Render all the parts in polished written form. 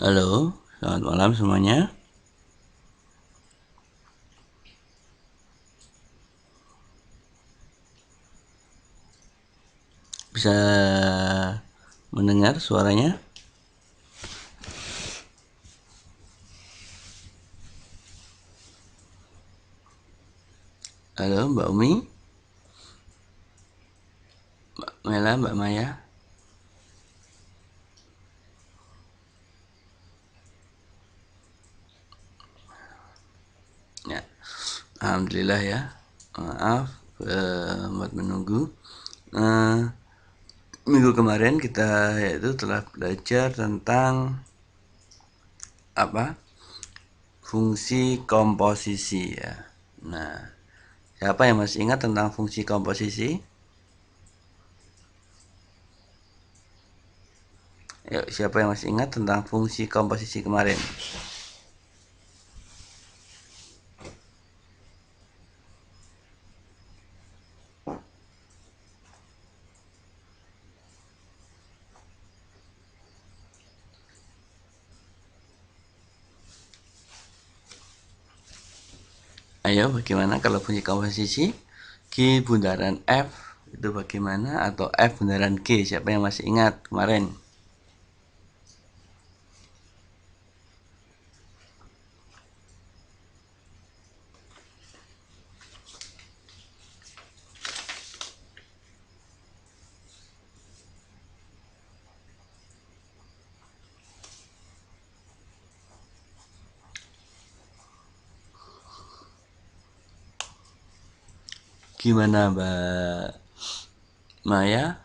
Halo, selamat malam semuanya. Bisa mendengar suaranya? Halo, Mbak Umi, Mbak Mela, Mbak Maya. Ya, alhamdulillah ya. Maaf buat menunggu. Eh, Minggu kemarin kita yaitu telah belajar tentang apa? Fungsi komposisi ya. Nah, siapa yang masih ingat tentang fungsi komposisi? Yuk, siapa yang masih ingat tentang fungsi komposisi kemarin? Ayo, bagaimana kalau fungsi komposisi? Q bundaran F itu bagaimana? Atau F bundaran G? Siapa yang masih ingat kemarin? Gimana Mbak Maya,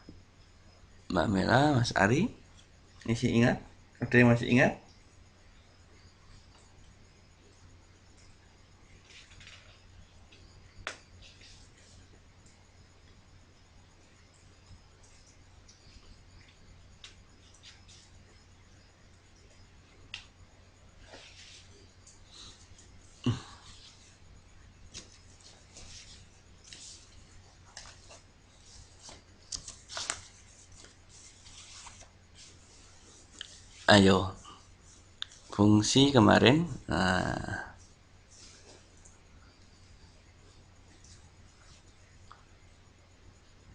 Mbak Mela, Mas Ari? Masih ingat? Ada yang masih ingat? Ayo, fungsi kemarin. Nah,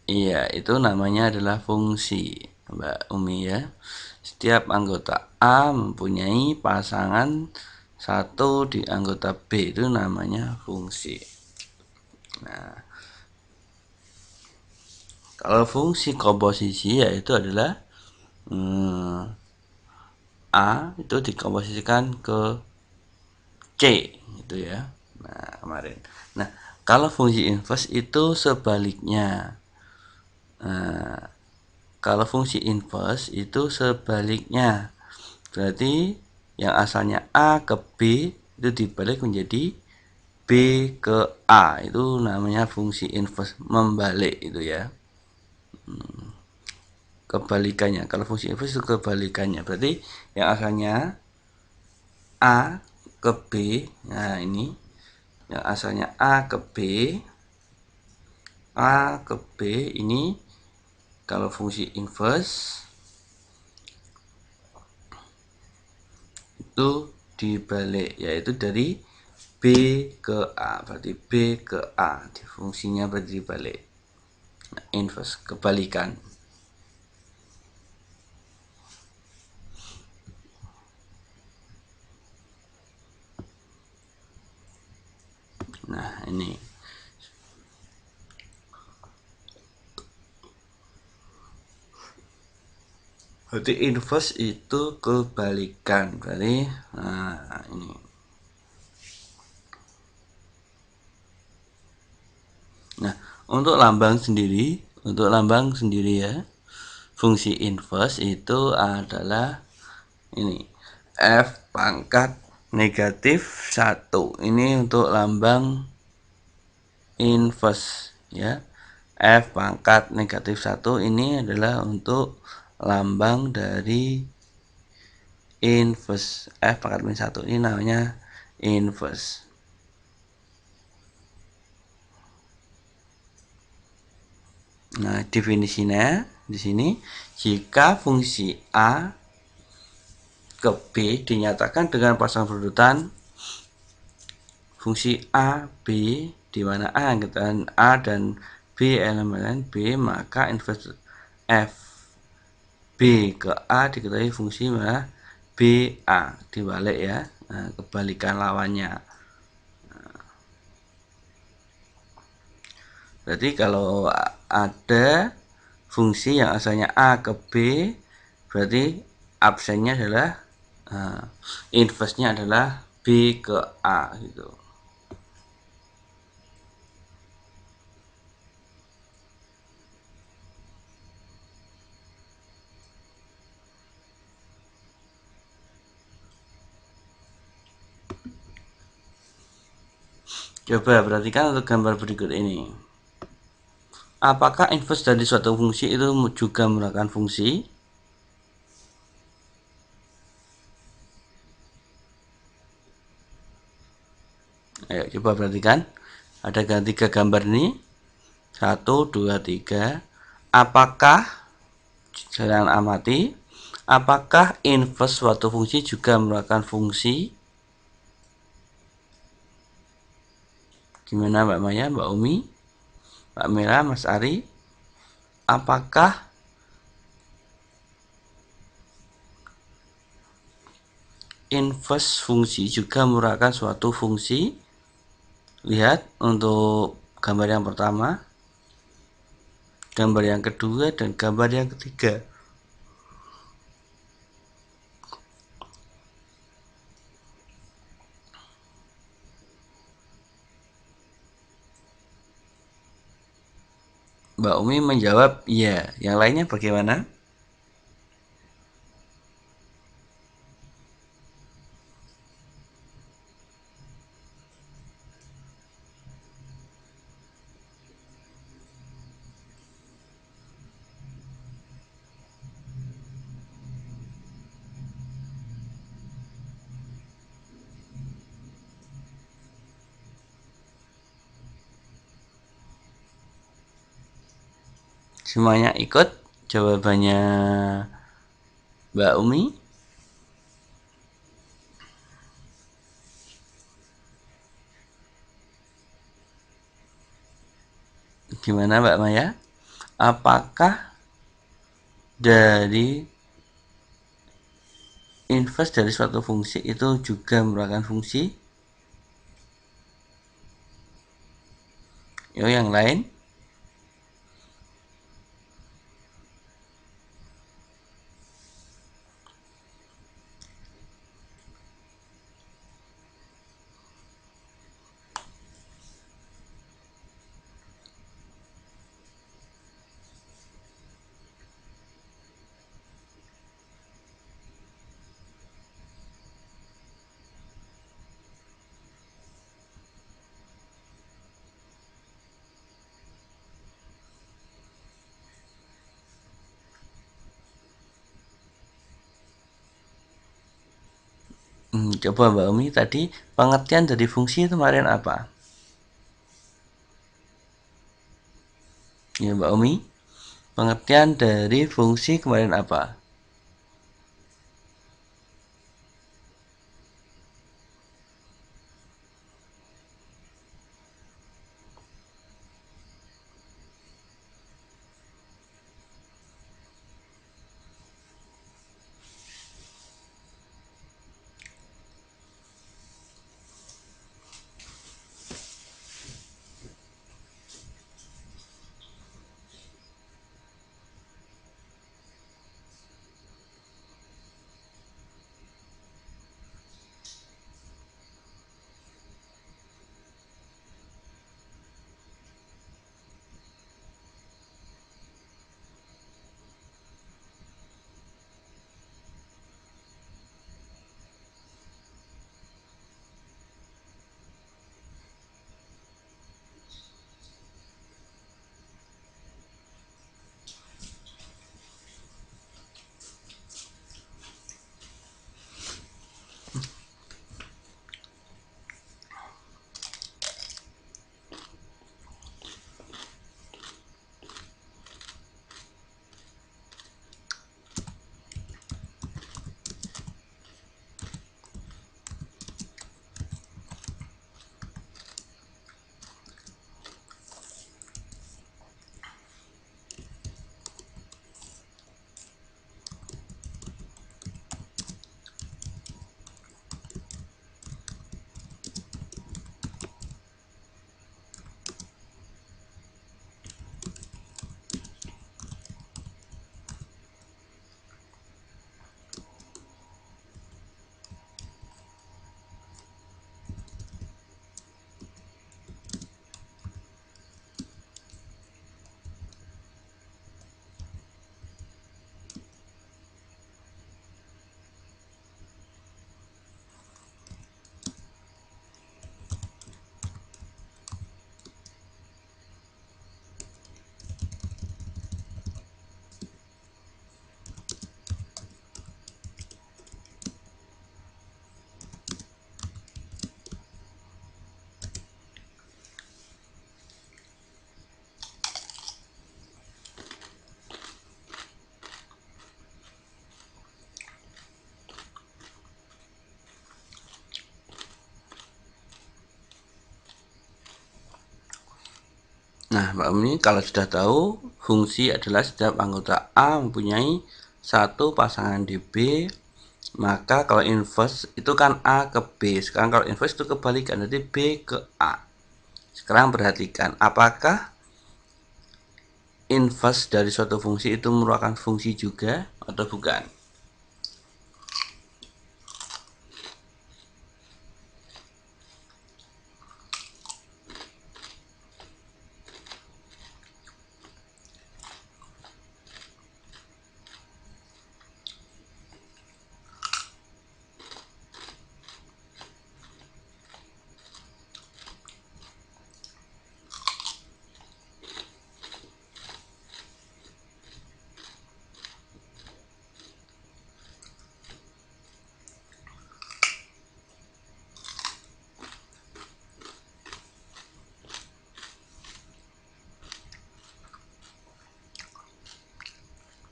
iya, itu namanya adalah fungsi, Mbak Umi ya. Setiap anggota A mempunyai pasangan satu di anggota B, itu namanya fungsi. Nah, kalau fungsi komposisi yaitu adalah A itu dikomposisikan ke C gitu ya. Nah, kemarin. Nah, kalau fungsi inverse itu sebaliknya. Nah, kalau fungsi inverse itu sebaliknya. Berarti yang asalnya A ke B itu dibalik menjadi B ke A. Itu namanya fungsi inverse, membalik itu ya. Kebalikannya. Kalau fungsi inverse itu kebalikannya. Berarti yang asalnya A ke B, nah ini yang asalnya A ke B, A ke B ini kalau fungsi inverse itu dibalik, yaitu dari B ke A, berarti B ke A, fungsinya berarti dibalik. Nah, inverse, kebalikan. Nah, ini berarti inverse itu kebalikan, berarti nah ini. Nah, untuk lambang sendiri ya, fungsi inverse itu adalah ini F pangkat negatif 1. Ini untuk lambang inverse ya. F pangkat negatif 1 ini adalah untuk lambang dari inverse. F pangkat min 1 ini namanya inverse. Nah, definisinya di sini jika fungsi A ke B dinyatakan dengan pasangan berurutan fungsi A, B, di mana A dan A dan B elemen B, maka inverse F B ke A diketahui fungsi mana B A, dibalik ya. Nah, kebalikan lawannya. Berarti kalau ada fungsi yang asalnya A ke B, berarti absennya adalah inverse-nya adalah B ke A gitu. Coba perhatikan untuk gambar berikut ini. Apakah inverse dari suatu fungsi itu juga merupakan fungsi? Ayo coba perhatikan. Ada tiga gambar ini. 1, 2, 3. Apakah, jangan amati, apakah inverse suatu fungsi juga merupakan fungsi? Gimana Mbak Maya, Mbak Umi, Mbak Mira, Mas Ari? Apakah inverse fungsi juga merupakan suatu fungsi? Lihat untuk gambar yang pertama, gambar yang kedua, dan gambar yang ketiga. Mbak Umi menjawab iya. Yang lainnya bagaimana? Semuanya ikut jawabannya Mbak Umi? Gimana Mbak Maya? Apakah dari inverse dari suatu fungsi itu juga merupakan fungsi? Yo, yang lain? Coba Mbak Umi, tadi pengertian dari fungsi kemarin apa? Ya Mbak Umi, pengertian dari fungsi kemarin apa? Mbak Umi kalau sudah tahu, fungsi adalah setiap anggota A mempunyai satu pasangan di B, maka kalau inverse itu kan A ke B. Sekarang kalau inverse itu kebalikan, jadi B ke A. Sekarang perhatikan, apakah inverse dari suatu fungsi itu merupakan fungsi juga atau bukan?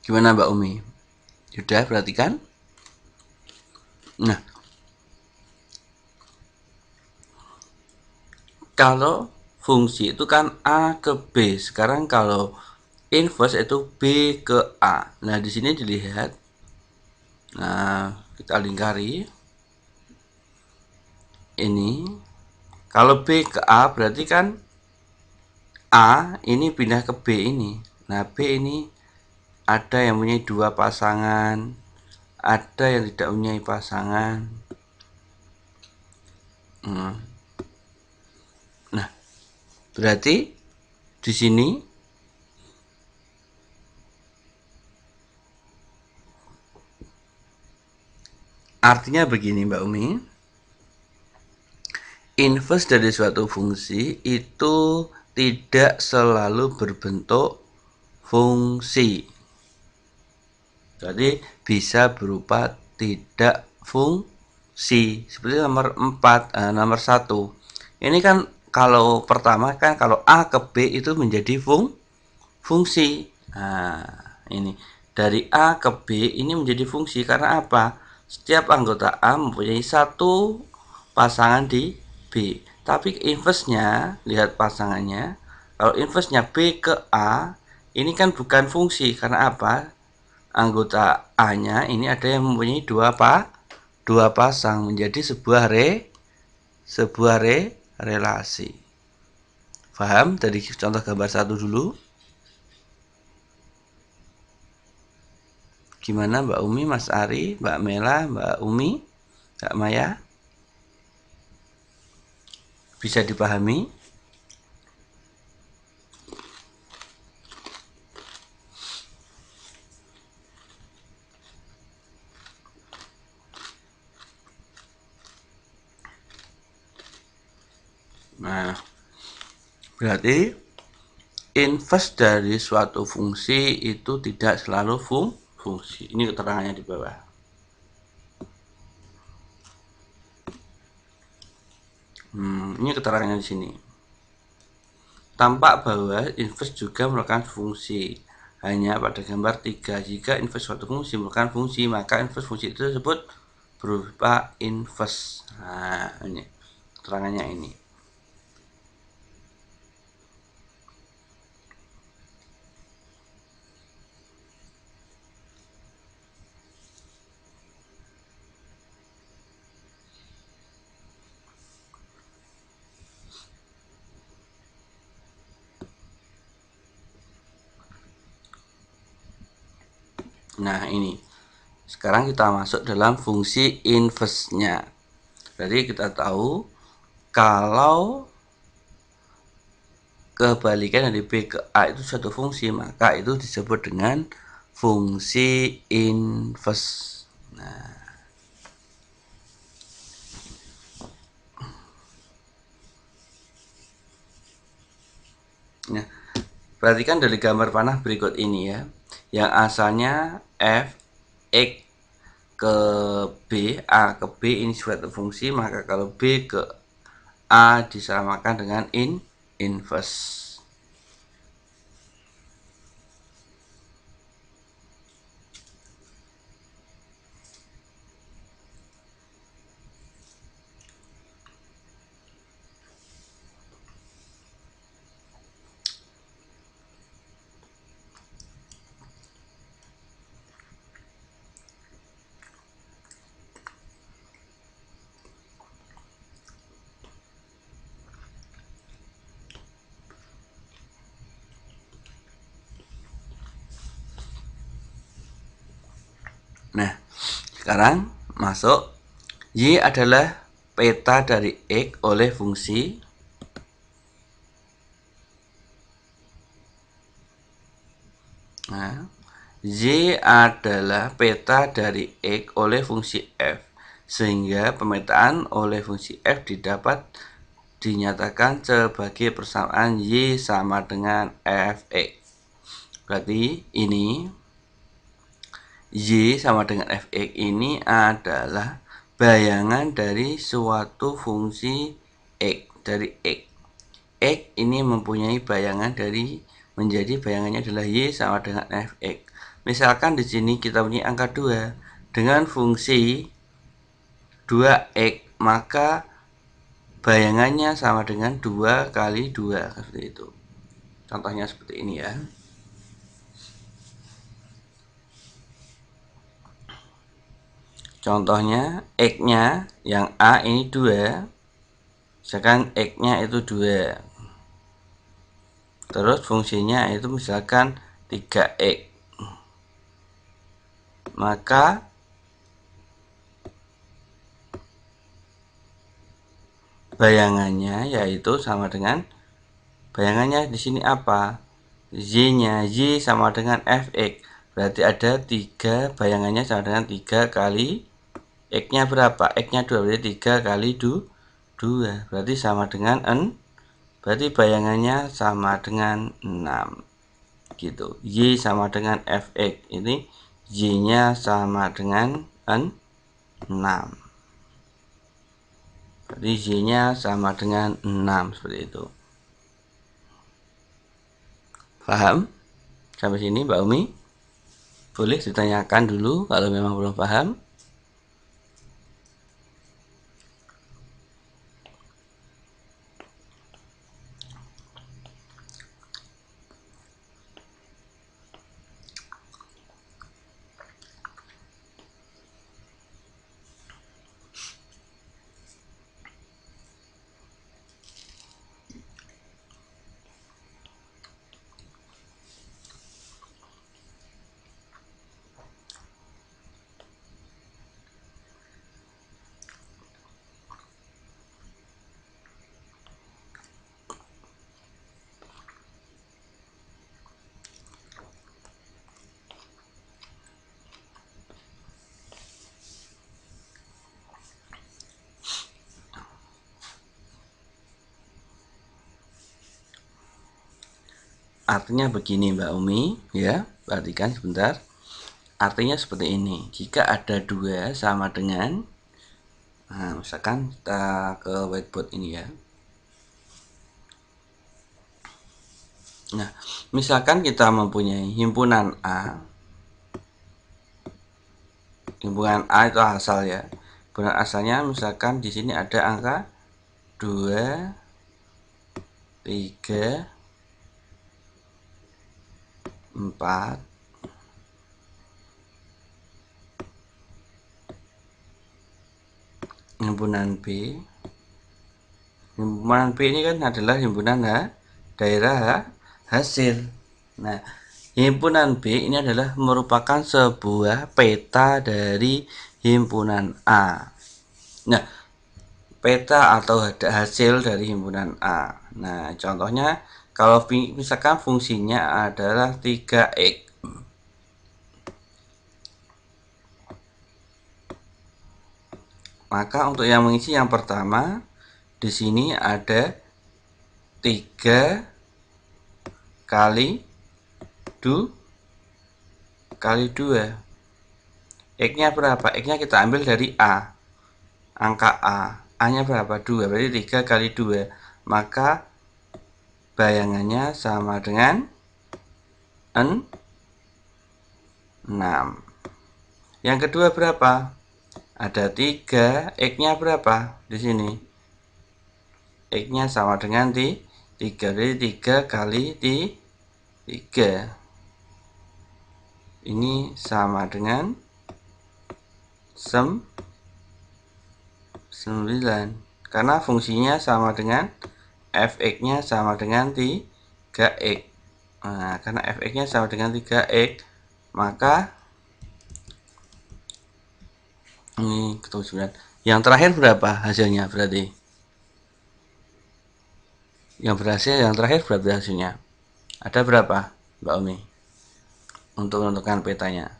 Gimana Mbak Umi? Sudah perhatikan? Nah, kalau fungsi itu kan A ke B. Sekarang kalau inverse itu B ke A. Nah, di sini dilihat. Nah, kita lingkari. Ini kalau B ke A berarti kan A ini pindah ke B ini. Nah, B ini ada yang punya dua pasangan, ada yang tidak punya pasangan. Nah, berarti di sini artinya begini Mbak Umi. Inverse dari suatu fungsi itu tidak selalu berbentuk fungsi. Jadi bisa berupa tidak fungsi. Seperti nomor 4, nomor 1. Ini kan kalau pertama kan kalau A ke B itu menjadi fungsi. Nah, ini dari A ke B ini menjadi fungsi karena apa? Setiap anggota A mempunyai satu pasangan di B. Tapi inverse-nya, lihat pasangannya. Kalau inverse-nya B ke A, ini kan bukan fungsi karena apa? Anggota A-nya ini ada yang mempunyai dua pasang menjadi sebuah relasi. Paham? Dari contoh gambar 1 dulu. Gimana Mbak Umi, Mas Ari, Mbak Mela, Mbak Umi, Mbak Maya? Bisa dipahami? Nah, berarti inverse dari suatu fungsi itu tidak selalu fungsi. Ini keterangannya di bawah. Ini keterangannya di sini. Tampak bahwa inverse juga merupakan fungsi. Hanya pada gambar 3, jika inverse suatu fungsi merupakan fungsi, maka inverse fungsi itu disebut berupa inverse. Nah, ini keterangannya ini. Nah, ini. Sekarang kita masuk dalam fungsi inverse-nya. Jadi kita tahu kalau kebalikan dari B ke A itu suatu fungsi, maka itu disebut dengan fungsi inverse. Nah, perhatikan dari gambar panah berikut ini ya. Yang asalnya f x ke B, A ke B ini suatu fungsi, maka kalau B ke A disamakan dengan inverse. Nah, sekarang masuk Y adalah peta dari X oleh fungsi Y adalah peta dari X oleh fungsi F, sehingga pemetaan oleh fungsi F dinyatakan sebagai persamaan Y sama dengan Fx. Berarti ini Y sama dengan Fx ini adalah bayangan dari suatu fungsi X, dari X. X ini mempunyai bayangan dari menjadi bayangannya adalah Y sama dengan Fx. Misalkan di sini kita punya angka 2 dengan fungsi 2x, maka bayangannya sama dengan 2 kali 2 seperti itu. Contohnya seperti ini ya. Contohnya x-nya yang A ini 2, misalkan x-nya itu 2. Terus fungsinya itu misalkan 3x. Maka bayangannya yaitu sama dengan bayangannya di sini apa? Y-nya Y sama dengan Fx. Berarti ada 3, bayangannya sama dengan 3 kali X-nya berapa? X-nya 2, berarti 3 kali 2. Berarti sama dengan N. Berarti bayangannya sama dengan 6. Gitu. Y sama dengan Fx. Ini Y-nya sama dengan N 6. Berarti Y-nya sama dengan 6 seperti itu. Paham? Sampai sini Mbak Umi? Boleh ditanyakan dulu kalau memang belum paham. Artinya begini Mbak Umi, ya, perhatikan sebentar. Artinya seperti ini. Jika ada 2 sama dengan, nah, misalkan kita ke whiteboard ini ya. Nah, misalkan kita mempunyai himpunan A. Himpunan A itu asal ya. Himpunan asalnya misalkan di sini ada angka 2, 3, 4, 5. Himpunan B. Himpunan B ini kan adalah himpunan daerah hasil. Nah, himpunan B ini adalah merupakan sebuah peta dari himpunan A. Nah, peta atau hasil dari himpunan A. Nah, contohnya kalau misalkan fungsinya adalah 3x. Maka untuk yang mengisi yang pertama, di sini ada 3 kali 2 kali 2. X-nya berapa? X-nya kita ambil dari A. Angka A. A-nya berapa? 2. Berarti 3 kali 2. Maka bayangannya sama dengan N 6. Yang kedua berapa? Ada 3, X-nya berapa? Di sini. X-nya sama dengan 3, jadi 3 kali 3. Ini sama dengan 9. Karena fungsinya sama dengan Fx-nya sama dengan 3x. Nah, karena Fx-nya sama dengan 3x, maka Ini ketemu 9. Yang terakhir berapa hasilnya berarti? Yang berhasil yang terakhir berapa hasilnya? Ada berapa, Mbak Umi? Untuk menentukan petanya.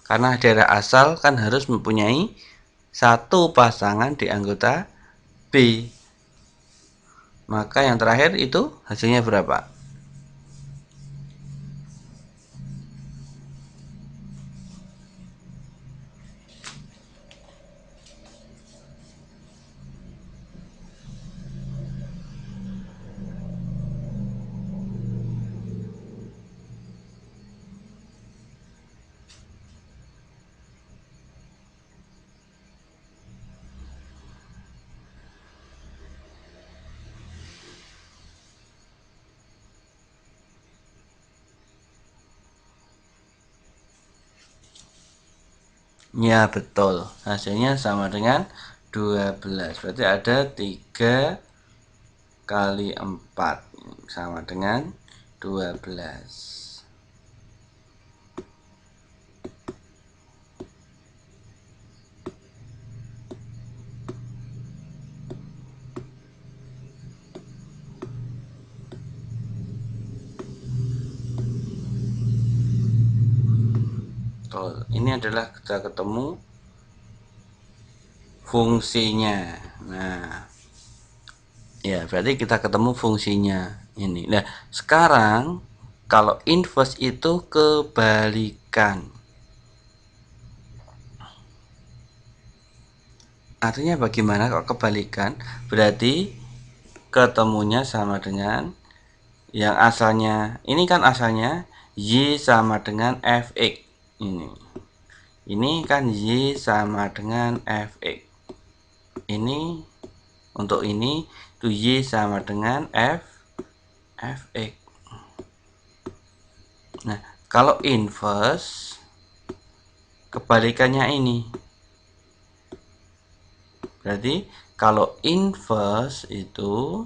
Karena daerah asal kan harus mempunyai satu pasangan di anggota B. Maka yang terakhir itu hasilnya berapa? Ya betul, hasilnya sama dengan 12. Berarti ada 3 kali 4 sama dengan 12. Betul. Ini adalah kita ketemu fungsinya. Nah, ya berarti kita ketemu fungsinya ini. Nah, sekarang kalau inverse itu kebalikan. Artinya bagaimana kok kebalikan? Berarti ketemunya sama dengan yang asalnya. Ini kan asalnya Y sama dengan Fx. Ini kan Y sama dengan Fx. Ini untuk ini itu Y sama dengan Fx. Nah, kalau inverse kebalikannya ini. Berarti kalau inverse itu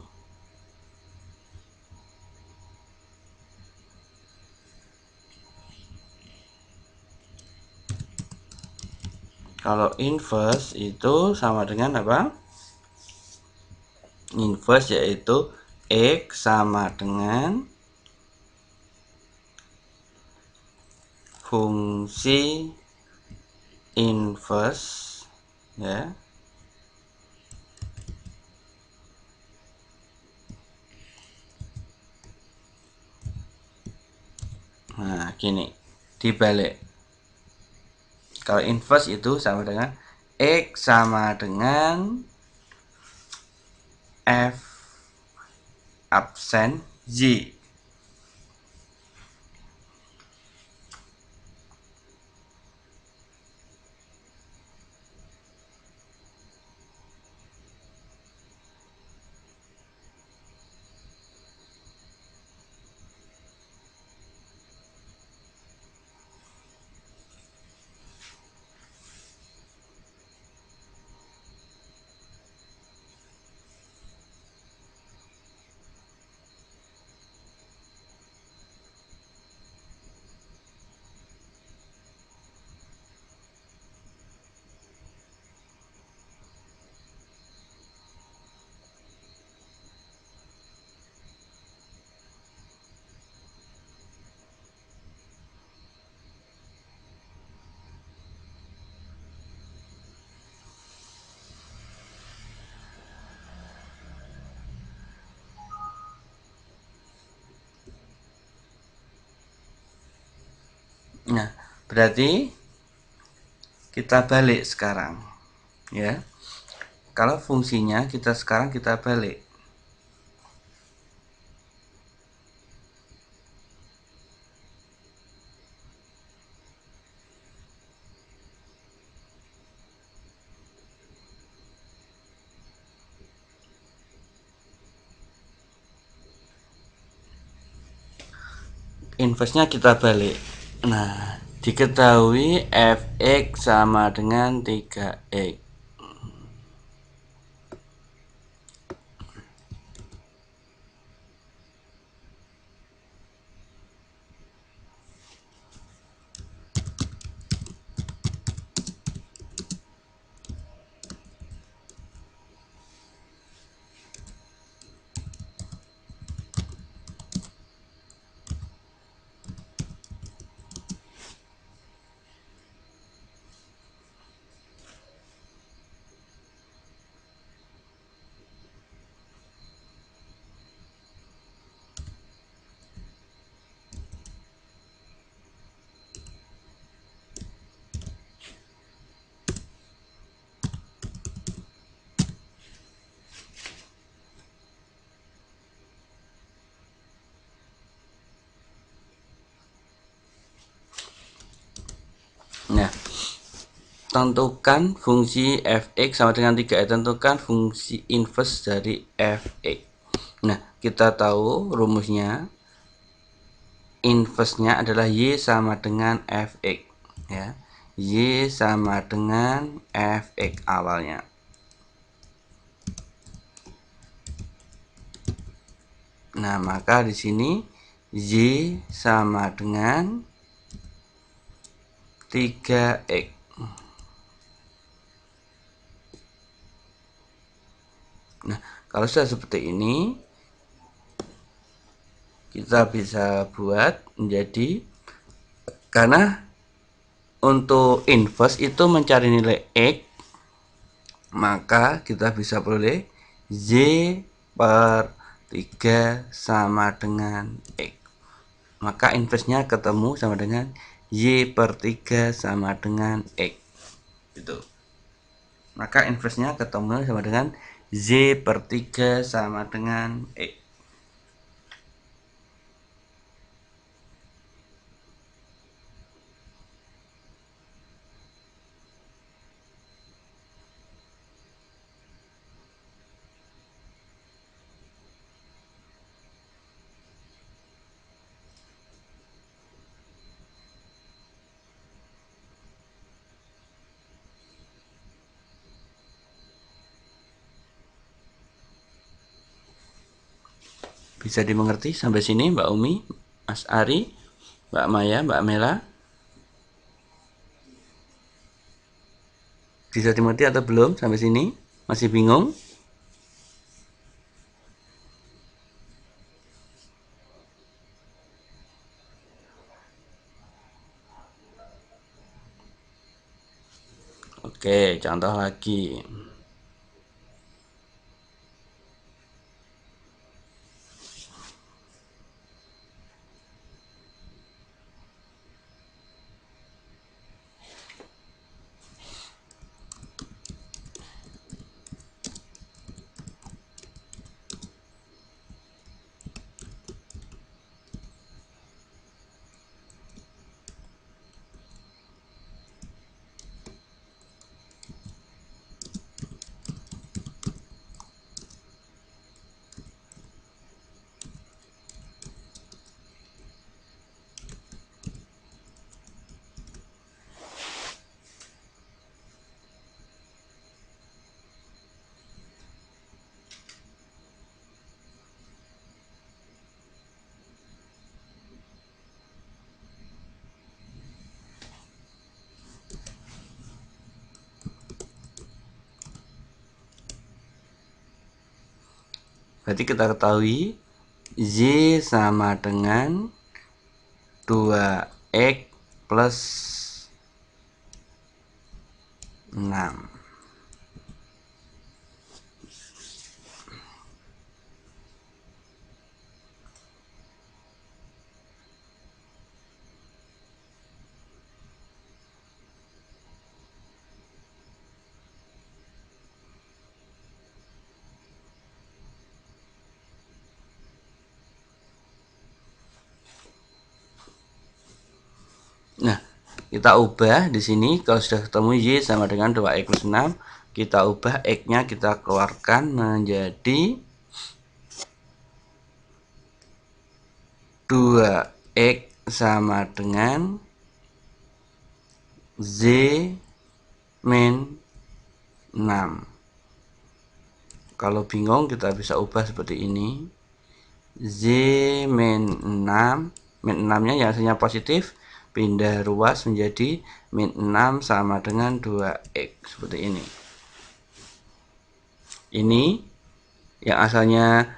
sama dengan apa? Inverse yaitu X sama dengan fungsi inverse ya. Nah, gini. Dibalik. Kalau inverse itu sama dengan X sama dengan F absen Y. Nah, berarti kita balik sekarang ya. Kalau fungsinya kita sekarang kita balik. Inverse-nya kita balik. Nah, diketahui Fx sama dengan 3x. Nah, tentukan fungsi fx sama dengan 3. Tentukan fungsi inverse dari fx. Nah, kita tahu rumusnya. Inverse-nya adalah y sama dengan fx, ya. Y sama dengan fx awalnya. Nah, maka di sini y sama dengan 3x. Nah, kalau sudah seperti ini, kita bisa buat menjadi, karena untuk inverse itu mencari nilai x, maka kita bisa peroleh y per 3 sama dengan x. Maka inverse-nya ketemu sama dengan y per 3 sama dengan x. Gitu. Maka inverse-nya ketemu sama dengan y per 3 sama dengan x. Bisa dimengerti sampai sini Mbak Umi, Mas Ari, Mbak Maya, Mbak Mela? Bisa dimengerti atau belum sampai sini? Masih bingung? Oke, contoh lagi. Berarti kita ketahui y sama dengan 2x plus 6. Nah, kita ubah di sini kalau sudah ketemu y sama dengan 2x plus 6, kita ubah x-nya kita keluarkan menjadi 2x sama dengan z min 6. Kalau bingung kita bisa ubah seperti ini. Z min 6, min 6-nya yang hasilnya positif, pindah ruas menjadi min 6 sama dengan 2x, seperti ini. Ini yang asalnya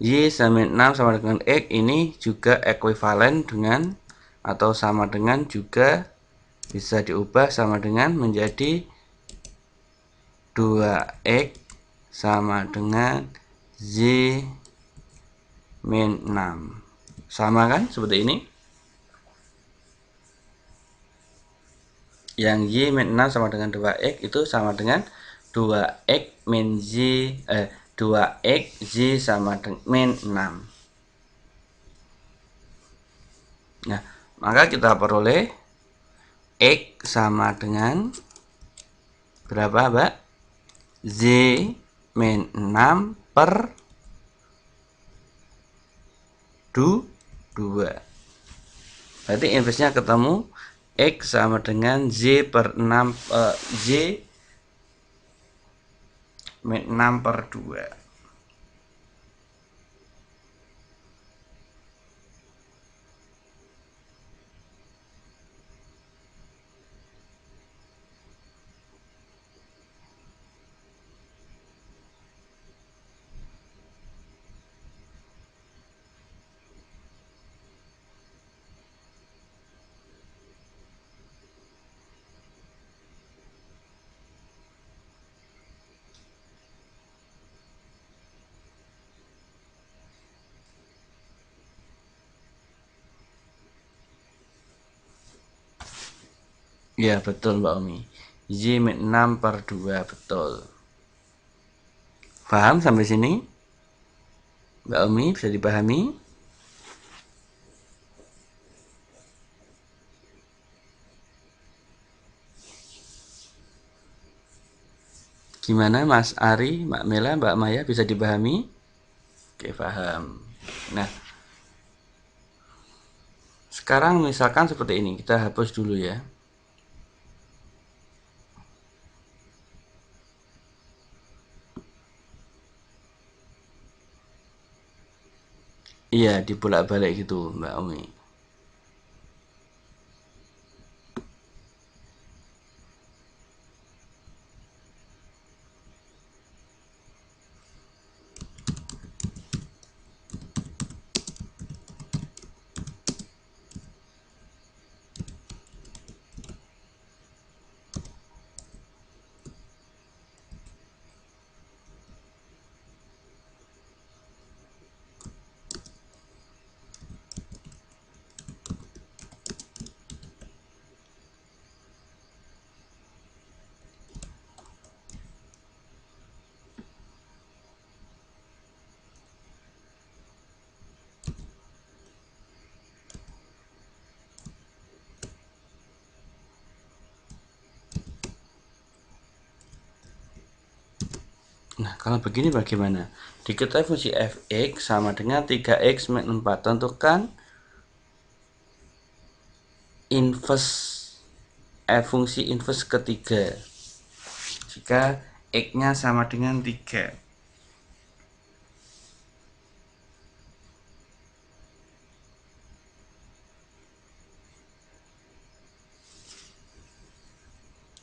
y sama 6 sama dengan x, ini juga ekuivalen dengan atau sama dengan, juga bisa diubah sama dengan menjadi 2x sama dengan z min 6. Sama kan seperti ini. Yang y min 6 sama dengan 2x itu sama dengan 2x min 2x z sama dengan min 6. Nah, maka kita peroleh X sama dengan berapa, Mbak? Z min 6 per 2. Berarti inverse-nya ketemu, X sama dengan Z per 6, Z min 6 per 2. Ya betul Mbak Umi, Z min 6 per 2, betul. Paham sampai sini? Mbak Umi bisa dipahami? Gimana Mas Ari, Mbak Mela, Mbak Maya, bisa dipahami? Oke, paham. Nah, sekarang misalkan seperti ini, kita hapus dulu ya. Iya, dibolak-balik gitu Mbak Umi. Nah, kalau begini bagaimana? Diketahui fungsi fx sama dengan 3x min 4. Tentukan inverse fungsi inverse ketiga jika x-nya sama dengan 3.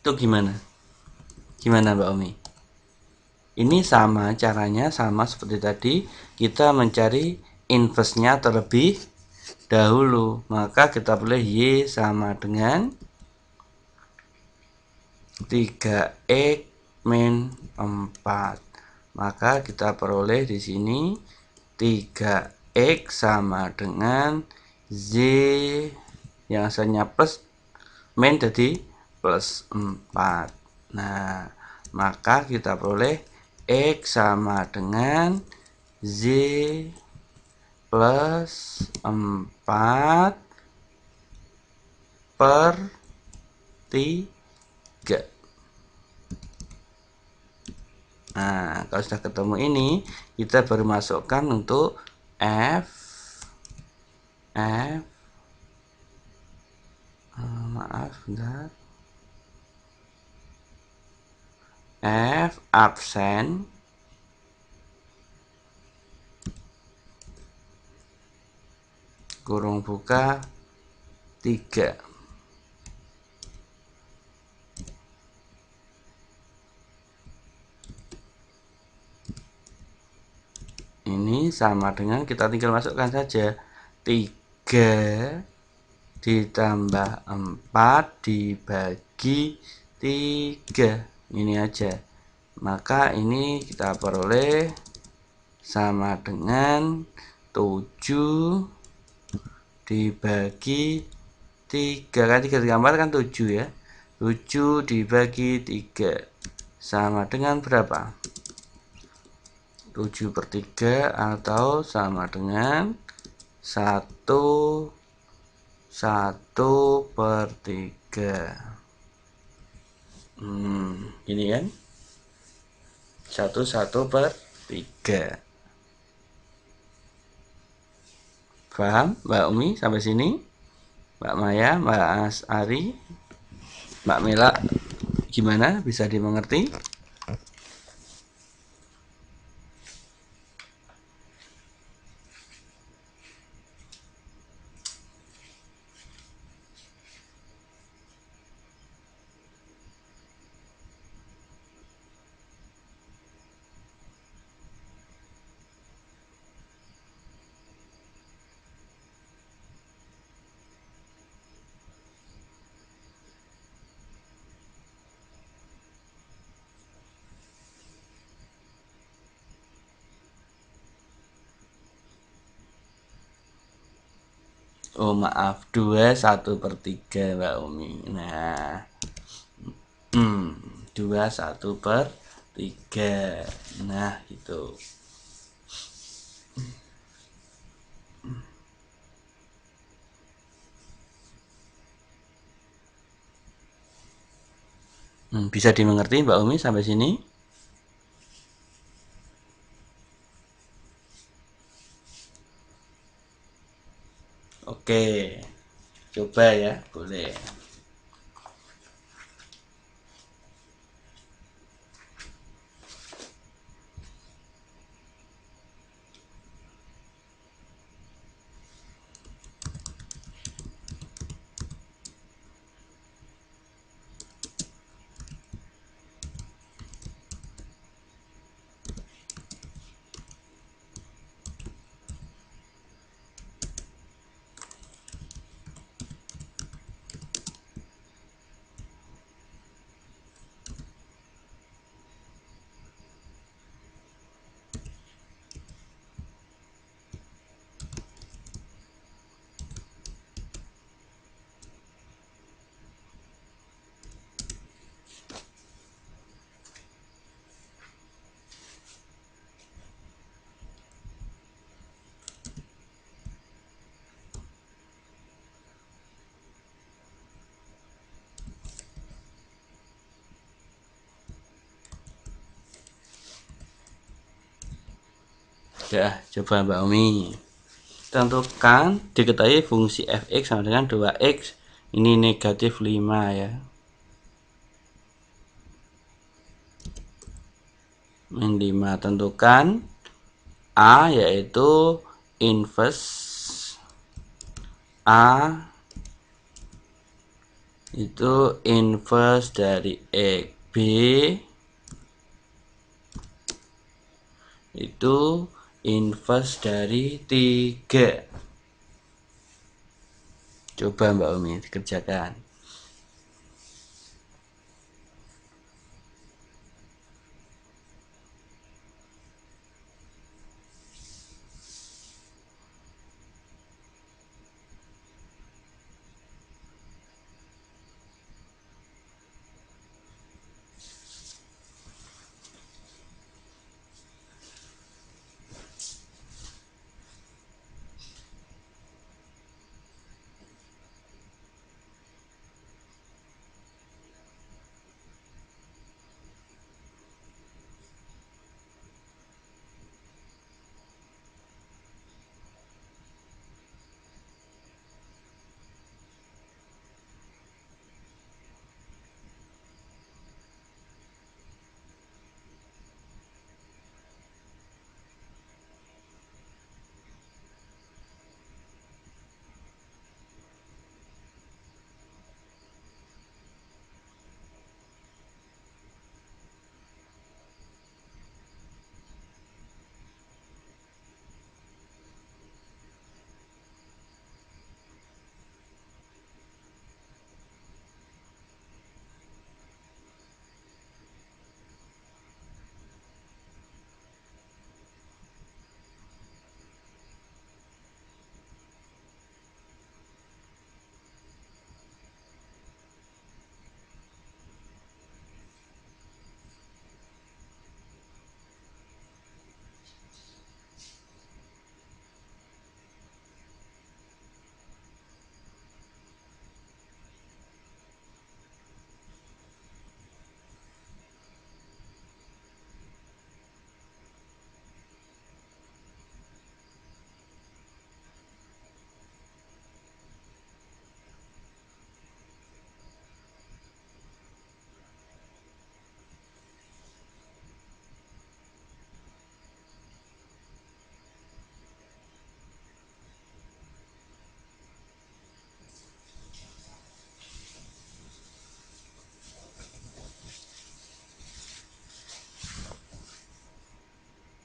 Itu gimana? Gimana Mbak Umi? Ini sama, caranya sama seperti tadi, kita mencari inverse-nya terlebih dahulu. Maka kita boleh Y sama dengan 3x min 4. Maka kita peroleh di sini 3x sama dengan Z yang asalnya plus min jadi plus 4. Nah, maka kita peroleh X sama dengan Z plus 4 per 3. Nah, kalau sudah ketemu ini, kita baru masukkan untuk F maaf bentar, F absen kurung buka 3. Ini sama dengan kita tinggal masukkan saja 3 ditambah 4 dibagi 3. Ini aja. Maka ini kita peroleh sama dengan 7 dibagi 3. Kan 3 digambar kan 7 ya. 7 dibagi 3 sama dengan berapa? 7 per 3 atau sama dengan 1 per 3. Gini kan, 1/3. Paham Mbak Umi sampai sini? Mbak Maya, Mbak Ari, Mbak Mela, gimana, bisa dimengerti? Oh maaf, 2/1/3 Mbak Umi. Nah, 2/1/3. Nah gitu. Bisa dimengerti Mbak Umi sampai sini? Oke, coba ya, boleh. Ya, coba Mbak Umi. Tentukan diketahui fungsi fx sama dengan 2x. Ini negatif 5 ya. Min 5. Tentukan A yaitu inverse A itu inverse dari X. B itu inverse dari 3. Coba Mbak Umi dikerjakan.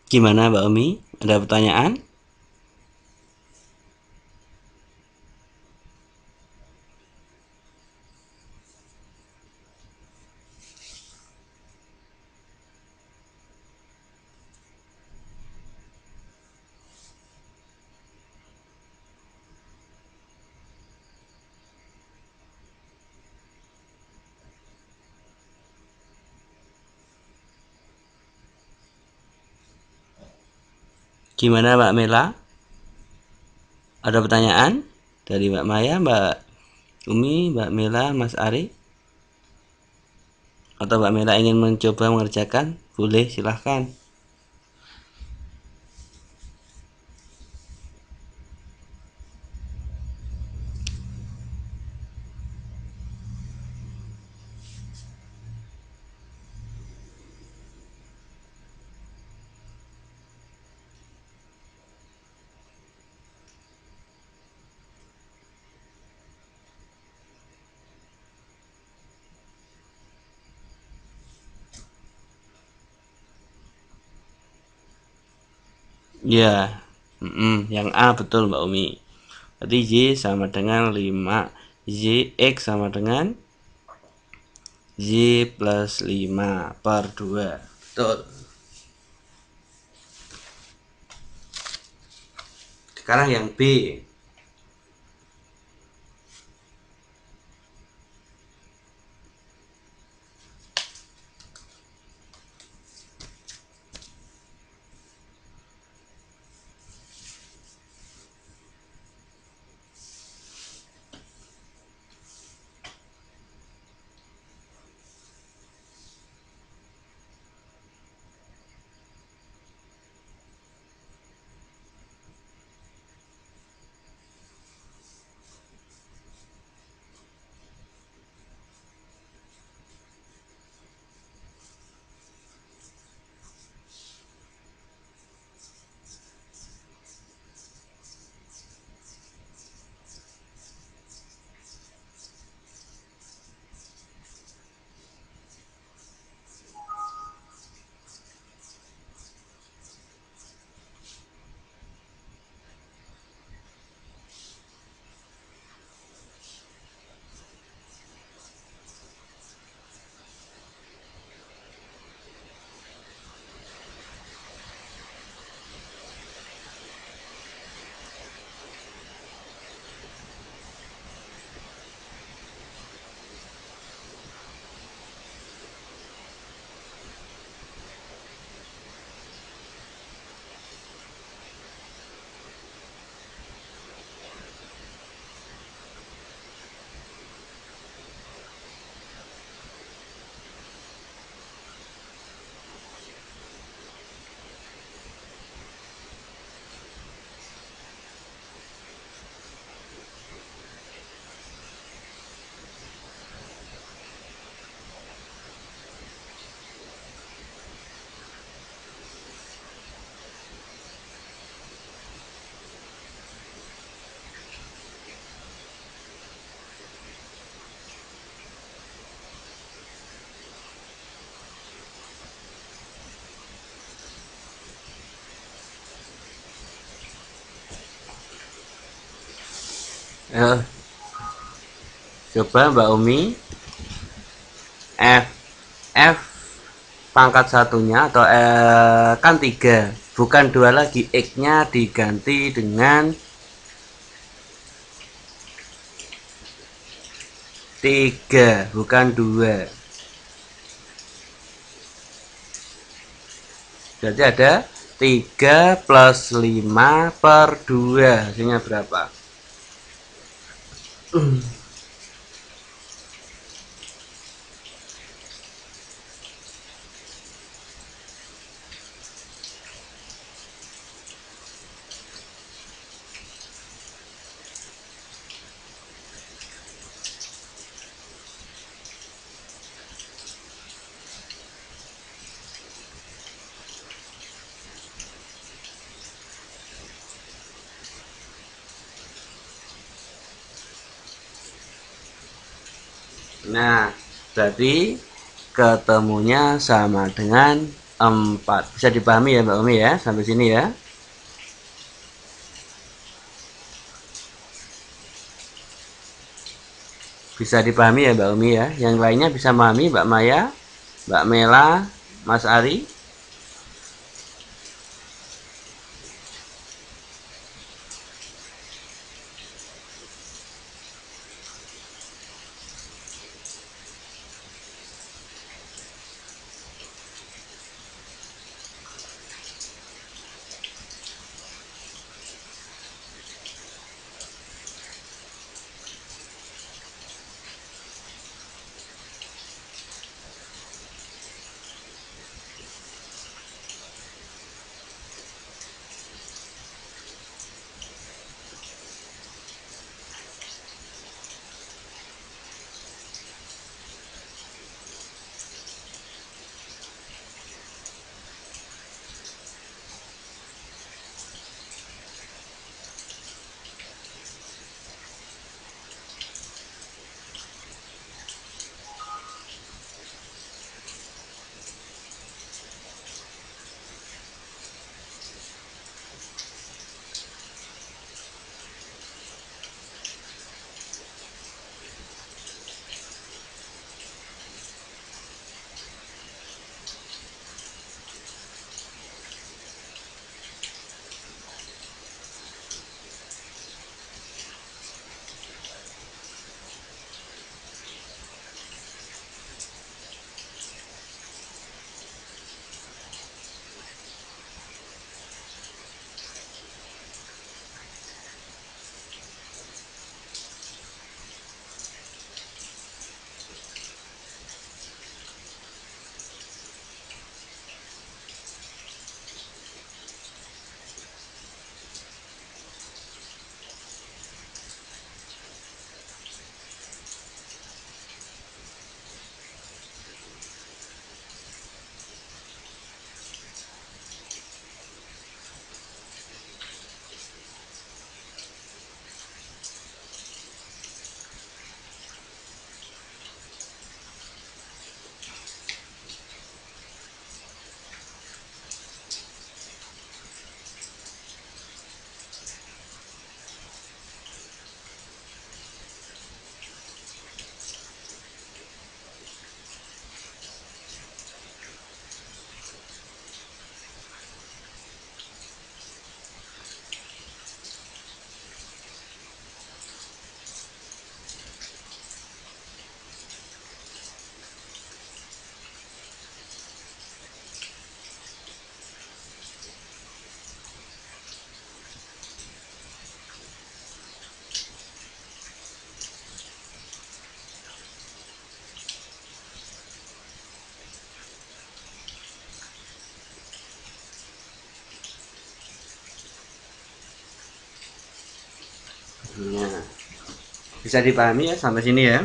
Gimana Mbak Umi? Ada pertanyaan? Gimana Mbak Mela? Ada pertanyaan dari Mbak Maya, Mbak Umi, Mbak Mela, Mas Ari? Atau Mbak Mela ingin mencoba mengerjakan? Boleh, silahkan. Ya, yang A betul Mbak Umi. Berarti Y sama dengan 5. X sama dengan Y plus 5 per 2. Betul. Sekarang yang B. Coba Mbak Umi, F F pangkat satunya atau kan 3, bukan 2 lagi, X nya diganti dengan 3, bukan 2. Jadi ada 3 plus 5 per 2, hasilnya berapa? Nah, berarti ketemunya sama dengan 4. Bisa dipahami ya Mbak Umi ya, sampai sini ya. Bisa dipahami ya Mbak Umi ya. Yang lainnya bisa memahami, Mbak Maya, Mbak Mela, Mas Ari. Nah, bisa dipahami ya sampai sini ya.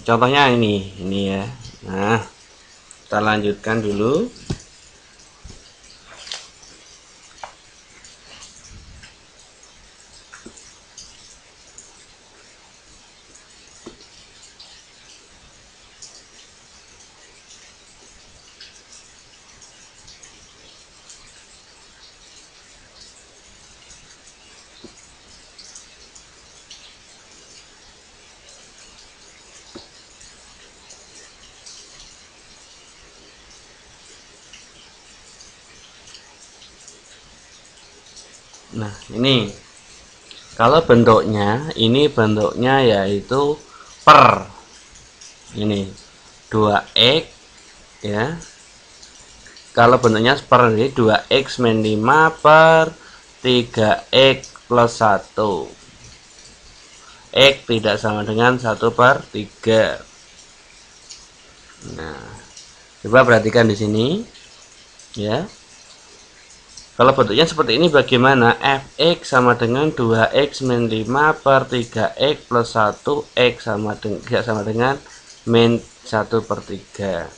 Contohnya ini ya. Nah, kita lanjutkan dulu. Nah, ini kalau bentuknya, ini bentuknya yaitu per. Ini 2x ya. Kalau bentuknya per ini 2x min 5 per 3x plus 1. X tidak sama dengan 1 per 3. Nah, coba perhatikan di sini ya. Kalau bentuknya seperti ini bagaimana? Fx sama dengan 2x min 5 per 3x plus 1 x sama dengan min 1 per 3.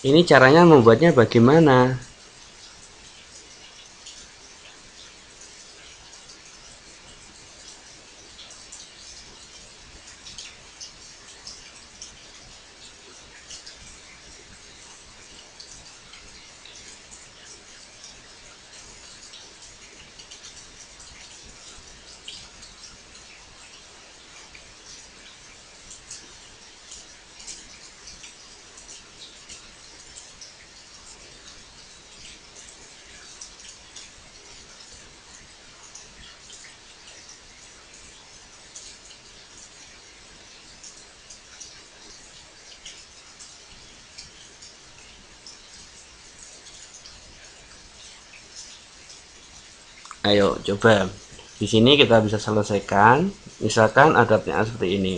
Ini caranya membuatnya bagaimana? Ayo coba. Di sini kita bisa selesaikan. Misalkan ada pertanyaan seperti ini.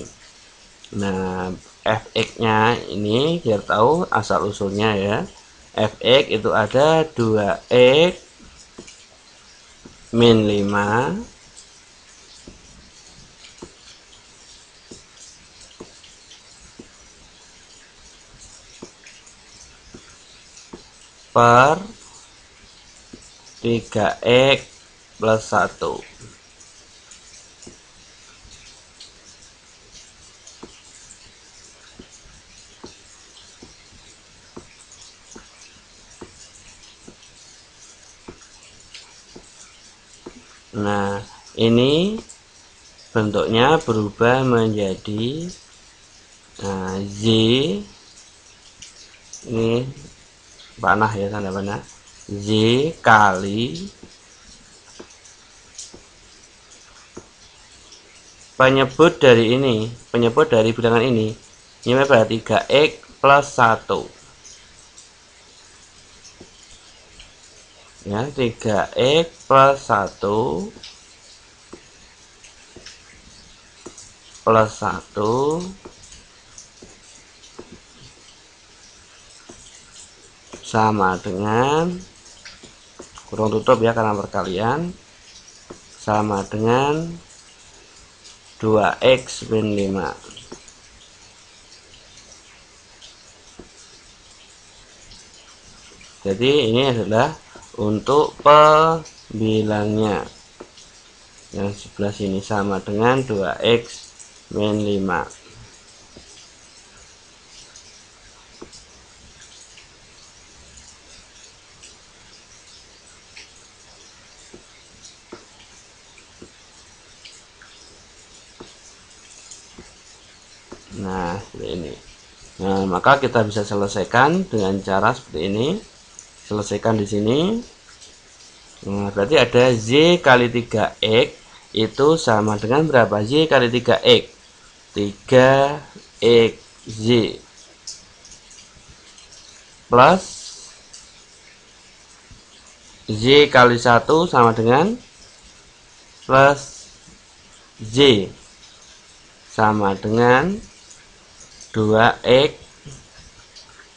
Nah, fx-nya ini biar tahu asal usulnya ya. Fx itu ada 2x min 5 per 3x plus 1. Nah, ini bentuknya berubah menjadi Z, ini panah ya, tanda panah, Z kali penyebut dari ini, penyebut dari bilangan ini berarti 3x plus 1 ya, 3x plus 1 plus 1 sama dengan, kurung tutup ya karena perkalian, sama dengan 2x min 5. Jadi ini adalah untuk pembilangnya. Yang sebelah sini sama dengan 2x min 5. Nah, seperti ini. Nah, maka kita bisa selesaikan dengan cara seperti ini. Selesaikan di sini. Nah, berarti ada Z kali 3x itu sama dengan berapa? Z kali 3x 3xz plus Z kali 1 sama dengan plus Z sama dengan 2x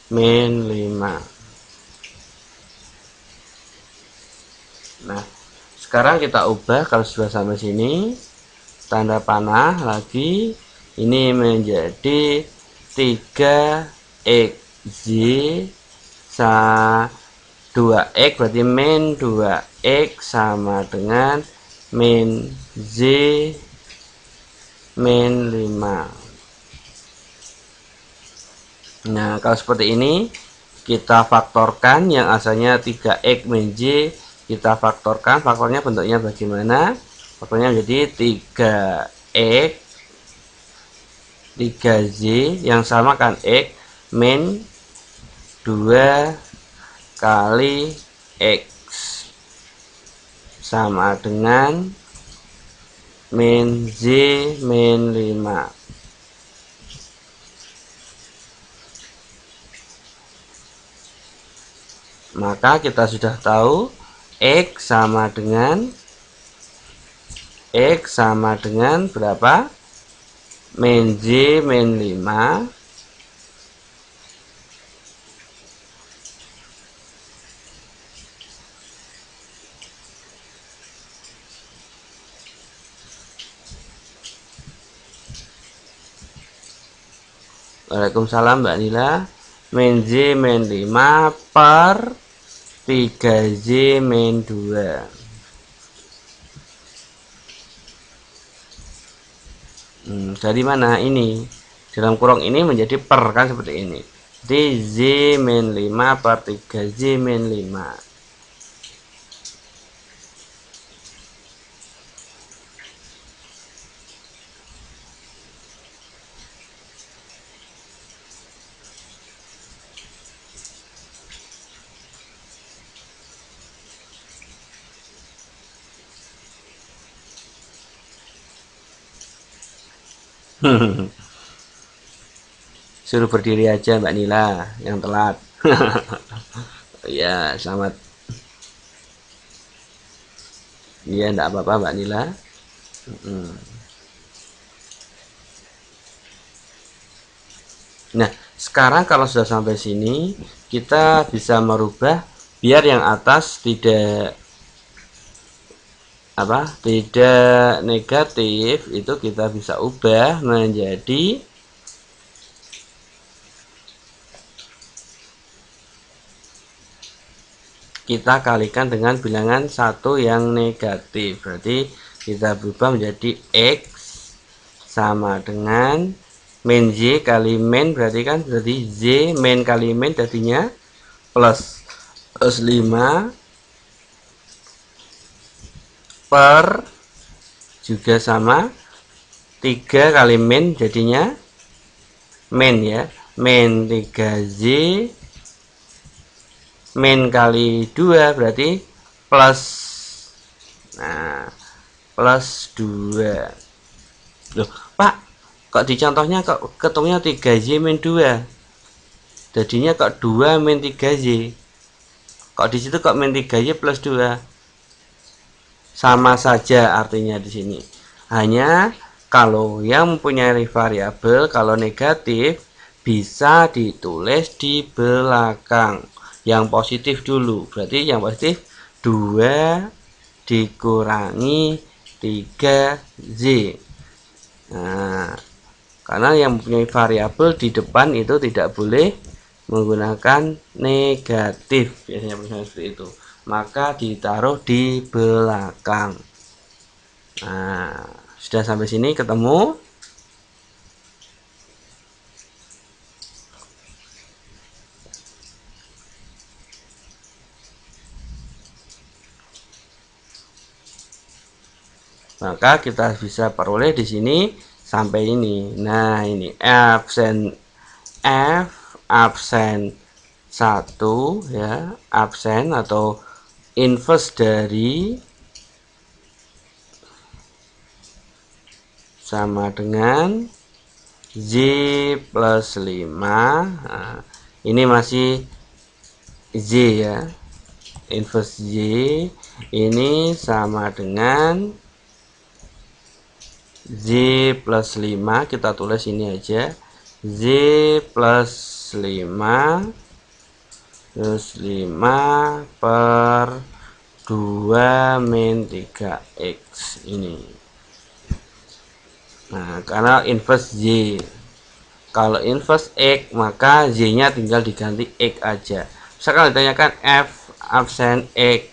min 5. Nah, sekarang kita ubah kalau sudah sampai sini, tanda panah lagi, ini menjadi 3xz sa 2x berarti min 2x sama dengan min z min 5. Nah, kalau seperti ini kita faktorkan, yang asalnya 3x min z kita faktorkan, faktornya bentuknya bagaimana? Faktornya menjadi 3x 3z yang sama kan x min 2 kali x sama dengan min z min 5. Maka kita sudah tahu x sama dengan berapa? Min z min 5 Waalaikumsalam Mbak Nila. min Z min 5 per 3Z min 2. Dari mana ini? Dalam kurung ini menjadi per, kan seperti ini. Jadi Z min 5 per 3Z min 5. Suruh berdiri aja Mbak Nila yang telat. Ya, selamat. Iya, enggak apa-apa Mbak Nila. Nah, sekarang kalau sudah sampai sini, kita bisa merubah biar yang atas tidak negatif, itu kita bisa ubah menjadi kita kalikan dengan bilangan 1 yang negatif. Berarti kita berubah menjadi X sama dengan min Z kali min, berarti kan jadi Z min kali min jadinya plus 5 per juga sama 3 kali min jadinya min ya, min 3Z min kali 2 berarti plus, nah plus 2. Loh Pak, kok di contohnya kok ketemunya 3Z min 2, jadinya kok 2 min 3Z, kok di situ kok min 3Z plus 2? Sama saja artinya di sini. Hanya kalau yang mempunyai variabel, kalau negatif bisa ditulis di belakang. Yang positif dulu. Berarti yang positif 2 dikurangi 3Z. Nah, karena yang mempunyai variabel di depan itu tidak boleh menggunakan negatif, biasanya seperti itu, maka ditaruh di belakang. Nah, sudah sampai sini ketemu. Maka kita bisa peroleh di sini sampai ini. Nah, ini absen absen 1 ya, absen atau inverse dari sama dengan Z plus 5. Nah, ini masih Z ya, inverse Z ini sama dengan Z plus 5, kita tulis ini aja, Z plus 5 terus 5 per 2 min 3X ini. Nah, karena inverse Z, kalau inverse X maka Z nya tinggal diganti X aja. Misalkan ditanyakan F absen X,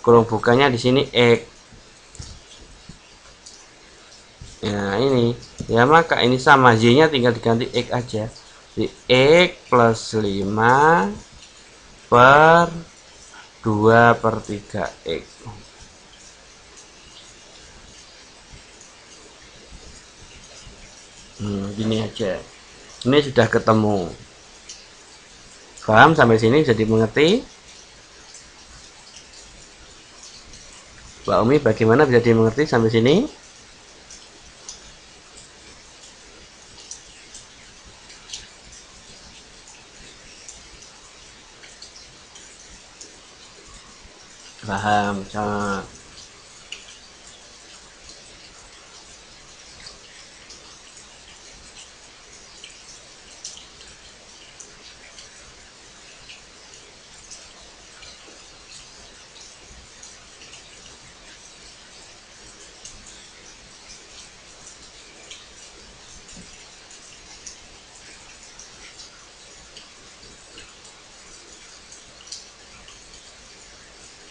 kurung bukannya di sini X. Ya ini ya, maka ini sama, Z nya tinggal diganti X aja, di X plus 5 per 2 per 3X. Gini aja, ini sudah ketemu. Paham sampai sini? Jadi mengerti Mbak Umi, bagaimana bisa dimengerti sampai sini? Paham.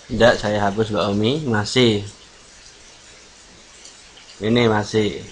Tidak, saya hapus Mbak Umi. Masih. Ini masih.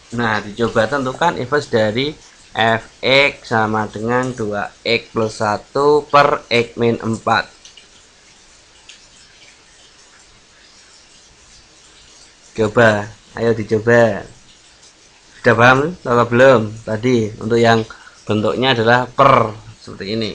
Nah, dicoba tentukan inverse dari fx sama dengan 2x plus 1 per x min 4. Coba, ayo dicoba. Sudah paham atau belum? Tadi untuk yang bentuknya adalah per seperti ini.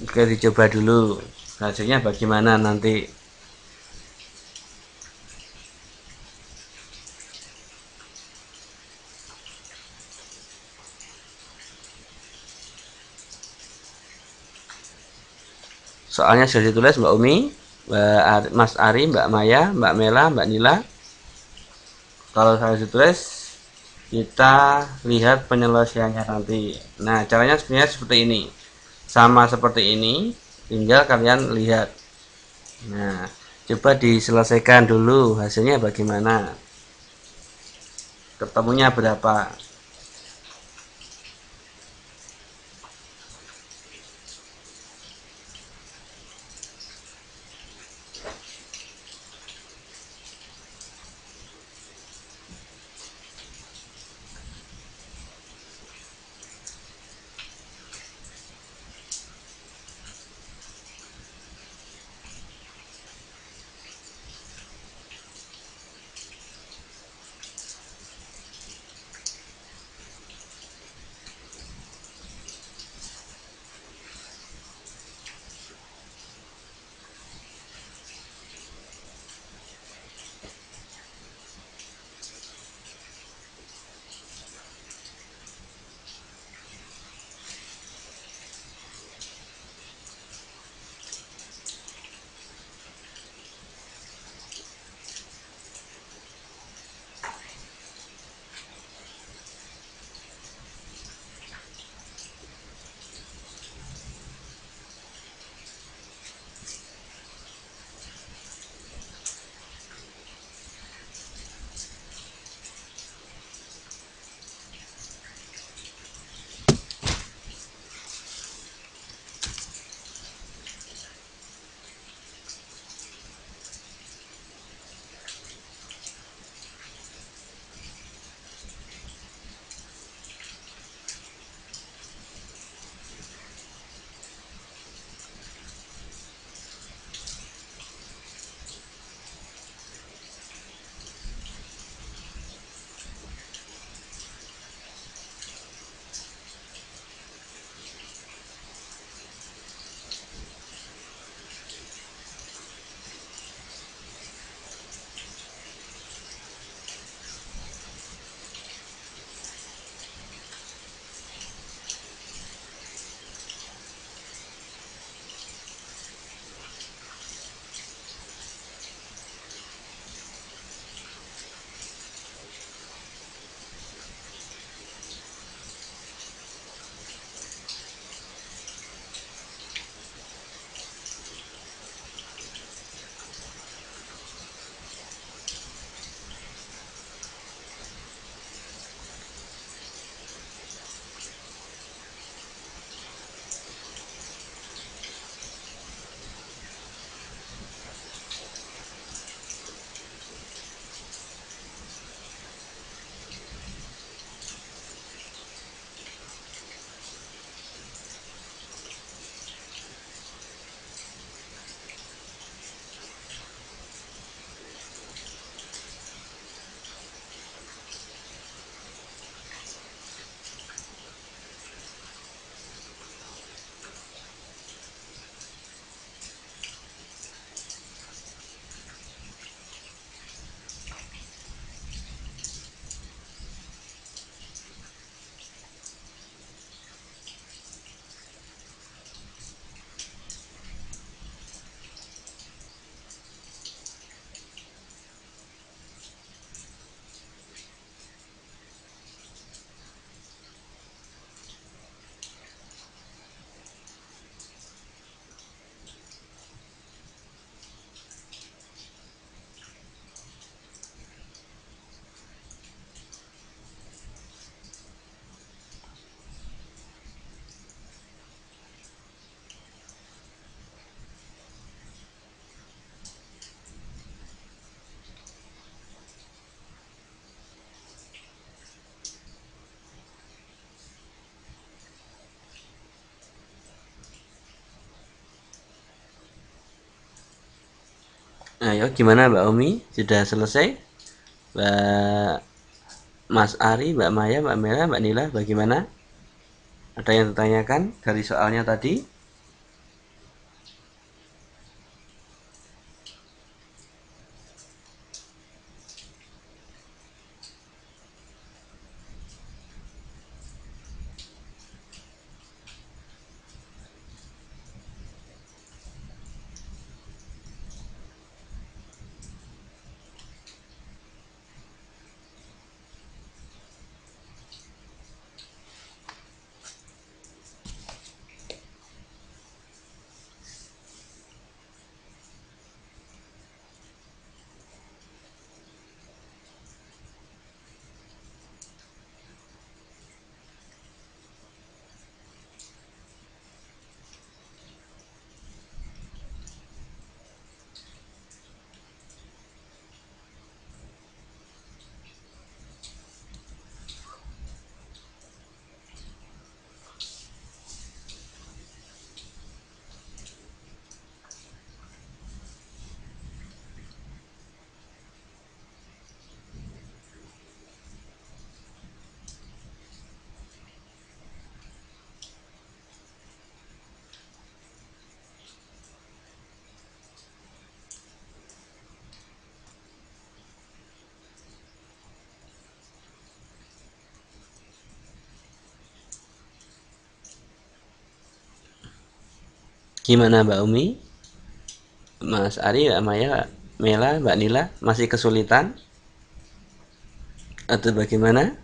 Oke, dicoba dulu. Hasilnya bagaimana nanti? Soalnya sudah ditulis Mbak Umi, Mas Ari, Mbak Maya, Mbak Mela, Mbak Nila. Kalau saya ditulis, kita lihat penyelesaiannya nanti. Nah, caranya sebenarnya seperti ini. Sama seperti ini, tinggal kalian lihat. Nah, coba diselesaikan dulu hasilnya bagaimana. Ketemunya berapa? Ayo gimana Mbak Umi? Sudah selesai? Mbak Mas Ari, Mbak Maya, Mbak Mela, Mbak Nila, bagaimana? Ada yang ditanyakan dari soalnya tadi? Gimana Mbak Umi? Mas Ari, Mbak Maya, Mela, Mbak Nila, masih kesulitan? Atau bagaimana?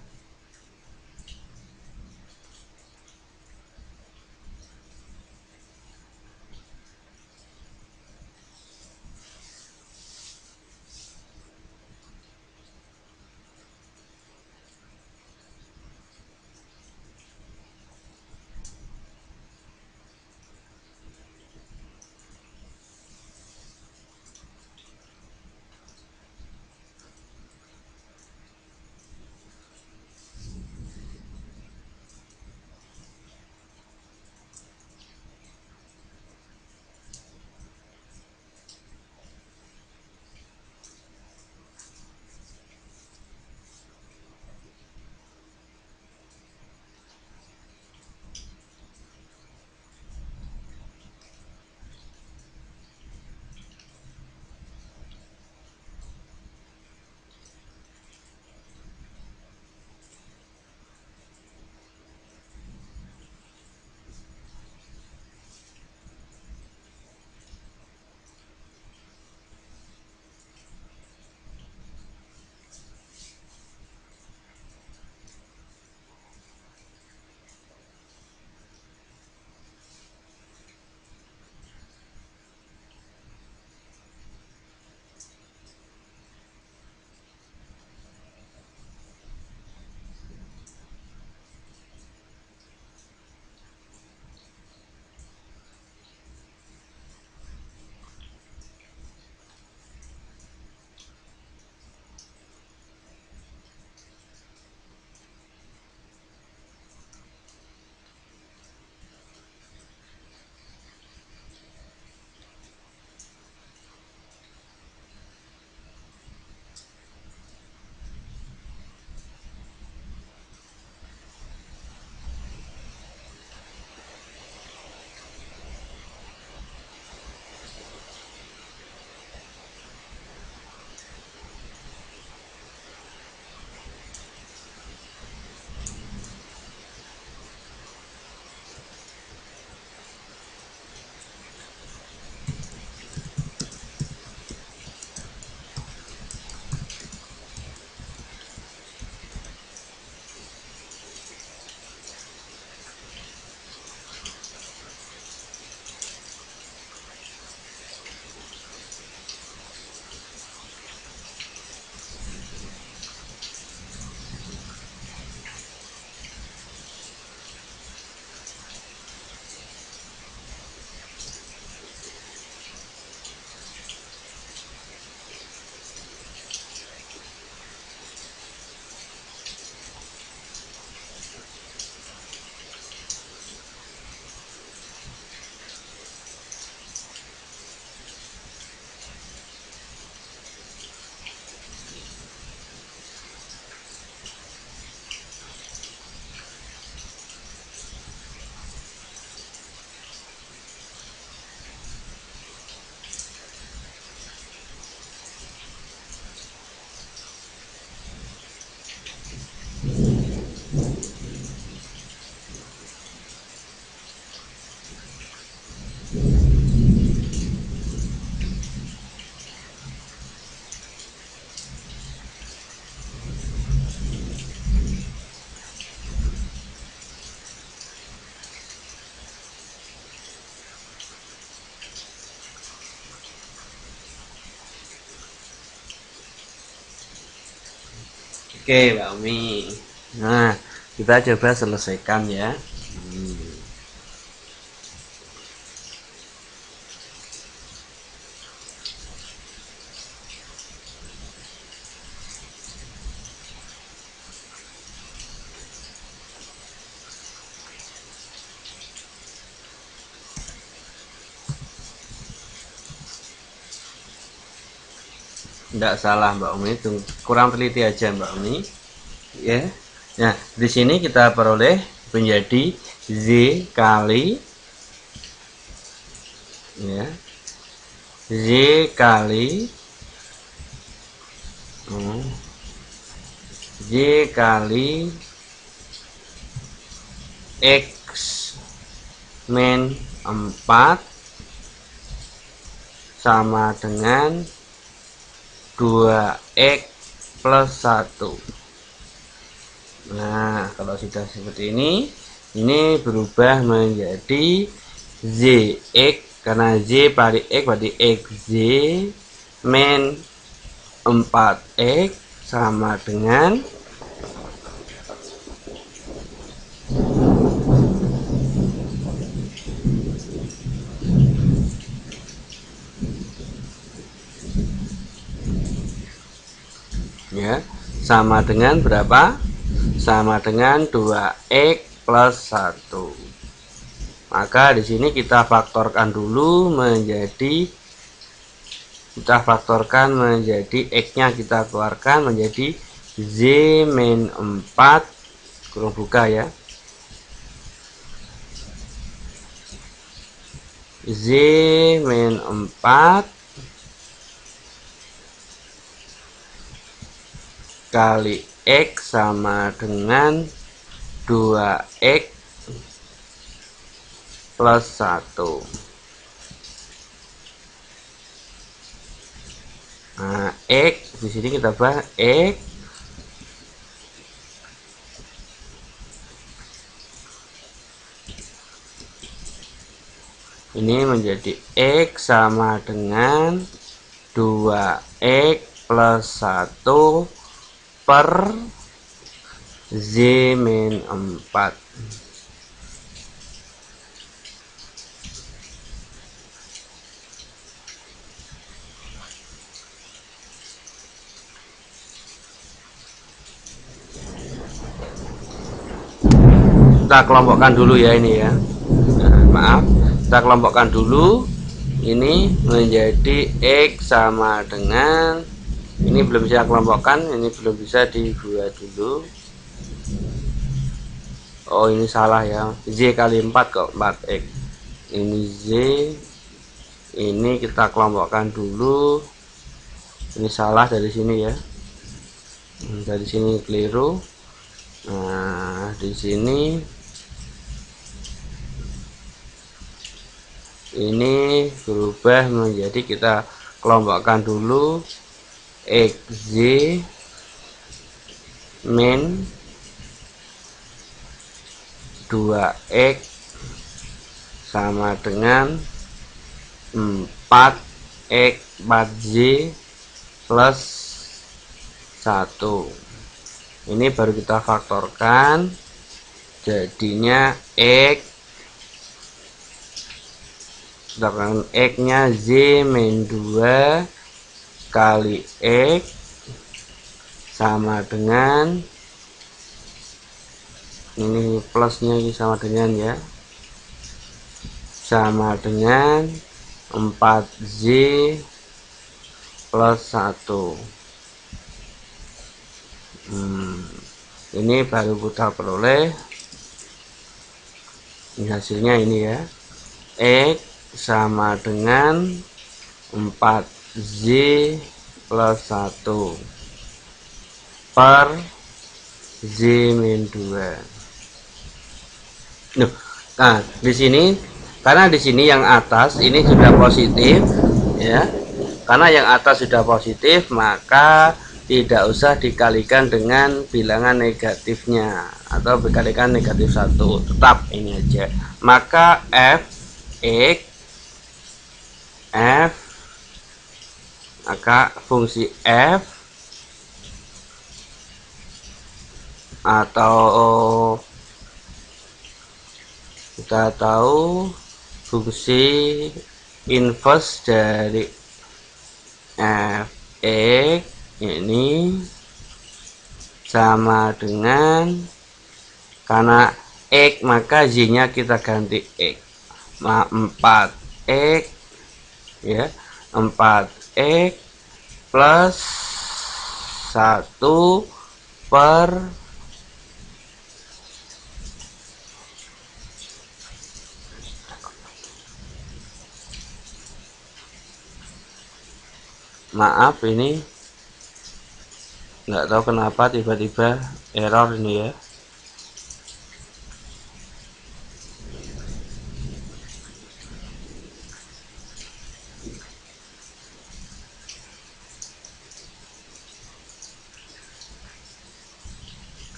Oke Mbak Umi, nah kita coba selesaikan ya. Tidak salah Mbak Umi, itu kurang teliti aja Mbak Umi ya. Nah di sini kita peroleh menjadi Z kali ya, Z kali Z kali X min 4 sama dengan 2x plus 1. Nah kalau sudah seperti ini berubah menjadi zx, karena z pada x berarti xz min 4x sama dengan ya, sama dengan berapa? Sama dengan 2x plus 1. Maka di sini kita faktorkan dulu menjadi, x-nya kita keluarkan menjadi z min 4 kurung buka ya, z min 4 kali x sama dengan 2x plus 1. Nah, x di sini kita bahas x ini menjadi x sama dengan 2x plus 1 per z min 4. Kita kelompokkan dulu ya ini ya. Nah, maaf, kita kelompokkan dulu. Ini menjadi x sama dengan, ini belum bisa kelompokkan, ini belum bisa dibuat dulu. Oh ini salah ya, z kali 4 kok 4x. Ini z, ini kita kelompokkan dulu. Ini salah dari sini ya, dari sini keliru. Nah di sini ini berubah menjadi, kita kelompokkan dulu xz min 2x sama dengan 4x 4z plus 1. Ini baru kita faktorkan jadinya x, sedangkan x nya z min 2 kali x sama dengan, ini plusnya sama dengan ya, sama dengan 4z plus 1. Ini baru kita peroleh, ini hasilnya ini ya, x sama dengan 4z plus 1 per z min 2. Nah di sini, karena di sini yang atas ini sudah positif ya, karena yang atas sudah positif maka tidak usah dikalikan dengan bilangan negatifnya atau dikalikan negatif 1, tetap ini aja. Maka maka fungsi f atau kita tahu fungsi inverse dari f(x) ini sama dengan, karena x maka y nya kita ganti x, 4x ya, 4x plus 1 per maaf ini nggak tahu kenapa tiba-tiba error ini ya.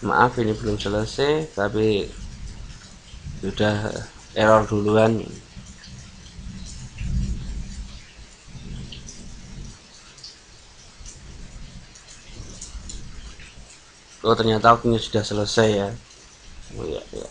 Maaf ini belum selesai tapi sudah error duluan. Oh ternyata waktunya sudah selesai ya. Oh ya, ya.